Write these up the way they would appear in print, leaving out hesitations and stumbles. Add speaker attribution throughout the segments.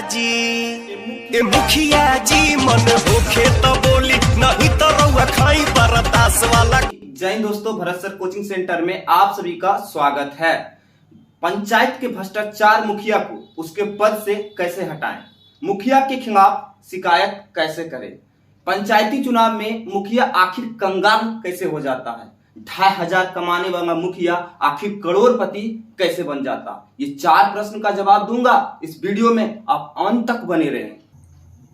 Speaker 1: जी मन होखे तो बोली नहीं तो रउआ खाई बरदास वाला।
Speaker 2: जय हिंद दोस्तों, भरत सर कोचिंग सेंटर में आप सभी का स्वागत है। पंचायत के भ्रष्टाचार मुखिया को उसके पद से कैसे हटाएं, मुखिया के खिलाफ शिकायत कैसे करें, पंचायती चुनाव में मुखिया आखिर कंगाल कैसे हो जाता है, 2500 कमाने वाला मुखिया आखिर करोड़पति कैसे बन जाता, ये 4 प्रश्न का जवाब दूंगा इस वीडियो में, आप अंत तक बने रहें।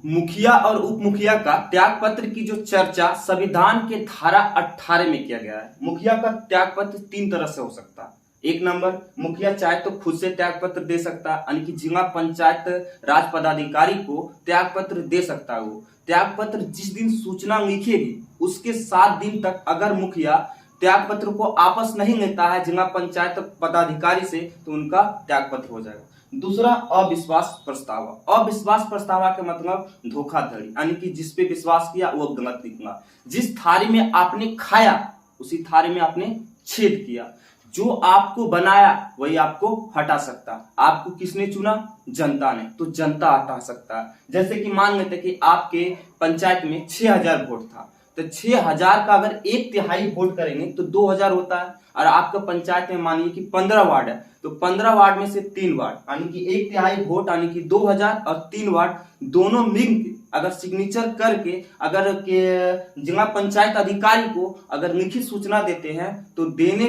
Speaker 2: मुखिया और उप मुखिया का त्याग पत्र की जो चर्चा संविधान के धारा 18 में किया गया है। मुखिया का त्याग पत्र 3 तरह से हो सकता है। 1 नंबर, मुखिया चाहे तो खुद से त्याग पत्र दे सकता है, यानी कि जिला पंचायत राज पदाधिकारी को त्याग पत्र दे सकता है। वो त्याग पत्र जिस दिन सूचना लिखेगी उसके 7 दिन तक अगर मुखिया त्याग पत्र को आपस नहीं लेता है जिला पंचायत पदाधिकारी से, तो उनका त्याग पत्र हो जाएगा। दूसरा, अविश्वास प्रस्ताव। अविश्वास प्रस्ताव के मतलब धोखाधड़ी, यानी कि जिस पे विश्वास किया वो गलत निकला। जिस थाली में आपने खाया उसी थाली में आपने छेद किया। जो आपको बनाया वही आपको हटा सकता। आपको किसने चुना? जनता ने, तो जनता हटा सकता है। जैसे कि मान लेते कि आपके पंचायत में 6000 वोट था, तो 6000 का अगर 1/3 वोट करेंगे तो 2000 होता है। और आपका पंचायत में मानिए कि 15 वार्ड है, तो 15 वार्ड में से 3 वार्ड, यानी कि 1/3 वोट यानी कि 2000 और 3 वार्ड दोनों मिलकर अगर सिग्नेचर करके अगर के जिला पंचायत अधिकारी को अगर लिखित सूचना देते हैं, तो देने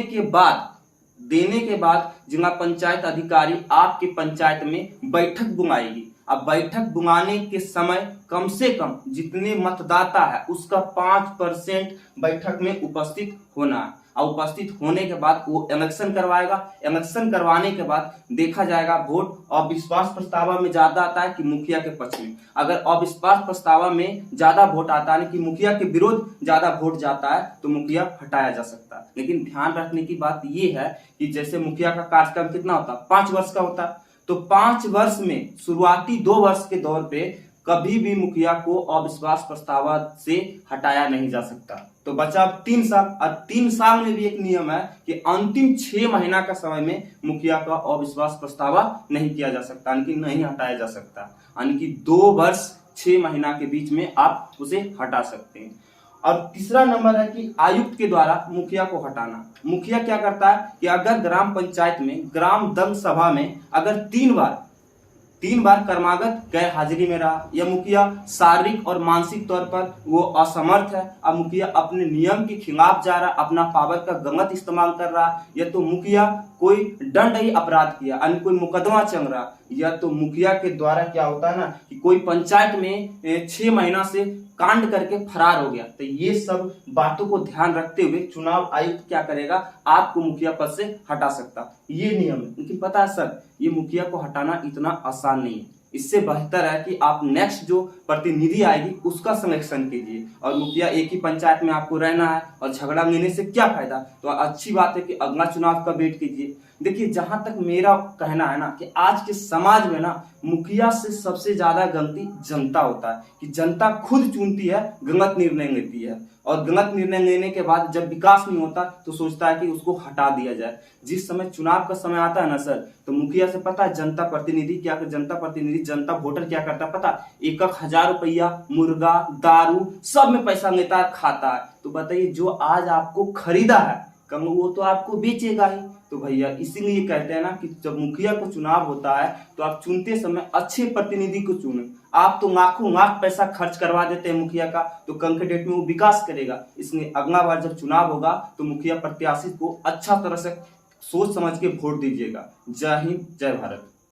Speaker 2: के बाद जिला पंचायत अधिकारी आपके पंचायत में बैठक बुलाएगी। अब बैठक बुलाने के समय कम से कम जितने मतदाता है उसका 5% बैठक में उपस्थित होना है। और उपस्थित होने के बाद वो इलेक्शन करवाएगा। इलेक्शन करवाने के बाद देखा जाएगा वोट अविश्वास प्रस्ताव में ज्यादा आता है कि मुखिया के पक्ष में। अगर अविश्वास प्रस्ताव में ज्यादा वोट आता है कि मुखिया के विरोध ज्यादा वोट जाता है, तो मुखिया हटाया जा सकता है। लेकिन ध्यान रखने की बात ये है कि जैसे मुखिया का कार्यकाल कितना होता है? 5 वर्ष का होता है। तो 5 वर्ष में शुरुआती 2 वर्ष के दौर पे कभी भी मुखिया को अविश्वास प्रस्ताव से हटाया नहीं जा सकता। तो बचा 3 साल, और 3 साल में भी एक नियम है कि अंतिम 6 महीना का समय में मुखिया का अविश्वास प्रस्ताव नहीं किया जा सकता, यानी कि नहीं हटाया जा सकता। यानी कि 2 वर्ष 6 महीना के बीच में आप उसे हटा सकते हैं। और तीसरा नंबर है कि आयुक्त के द्वारा मुखिया को हटाना। मुखिया क्या करता है कि अगर ग्राम पंचायत में ग्राम दंग सभा में अगर 3 बार क्रमागत गैर हाजिरी में रहा, या मुखिया शारीरिक और मानसिक तौर पर वो असमर्थ है, अब मुखिया अपने नियम के खिलाफ जा रहा, अपना पावर का गलत इस्तेमाल कर रहा, या तो मुखिया कोई दंडनीय अपराध किया, अन्य कोई मुकदमा चल रहा, या तो मुखिया के द्वारा क्या होता है ना कि कोई पंचायत में 6 महीना से कांड करके फरार हो गया, तो ये सब बातों को ध्यान रखते हुए चुनाव आयुक्त क्या करेगा? आपको मुखिया पद से हटा सकता। ये नियम है। लेकिन पता है सर, ये मुखिया को हटाना इतना आसान नहीं है। इससे बेहतर है कि आप नेक्स्ट जो प्रतिनिधि आएगी उसका सिलेक्शन कीजिए। और मुखिया एक ही पंचायत में आपको रहना है और झगड़ा लेने से क्या फायदा? तो अच्छी बात है कि अगला चुनाव का वेट कीजिए। देखिए, जहां तक मेरा कहना है ना कि आज के समाज में ना मुखिया से सबसे ज्यादा गलती जनता होता है कि जनता खुद चुनती है, गलत निर्णय लेती है, और गलत निर्णय लेने के बाद जब विकास नहीं होता तो सोचता है कि उसको हटा दिया जाए। जिस समय चुनाव का समय आता है ना सर, तो मुखिया से पता है जनता प्रतिनिधि जनता वोटर क्या करता है पता? 1,000 रुपया मुर्गा दारू सब में पैसा लेता है, खाता है। तो बताइए, जो आज आपको खरीदा है कल वो तो आपको बेचेगा ही। तो भैया इसीलिए कहते हैं ना कि जब मुखिया को चुनाव होता है तो आप चुनते समय अच्छे प्रतिनिधि को चुने। आप तो लाखों लाख पैसा खर्च करवा देते हैं मुखिया का, तो कल के डेट में वो विकास करेगा। इसलिए अगला बार जब चुनाव होगा तो मुखिया प्रत्याशी को अच्छा तरह से सोच समझ के वोट दीजिएगा। जय हिंद, जय भारत।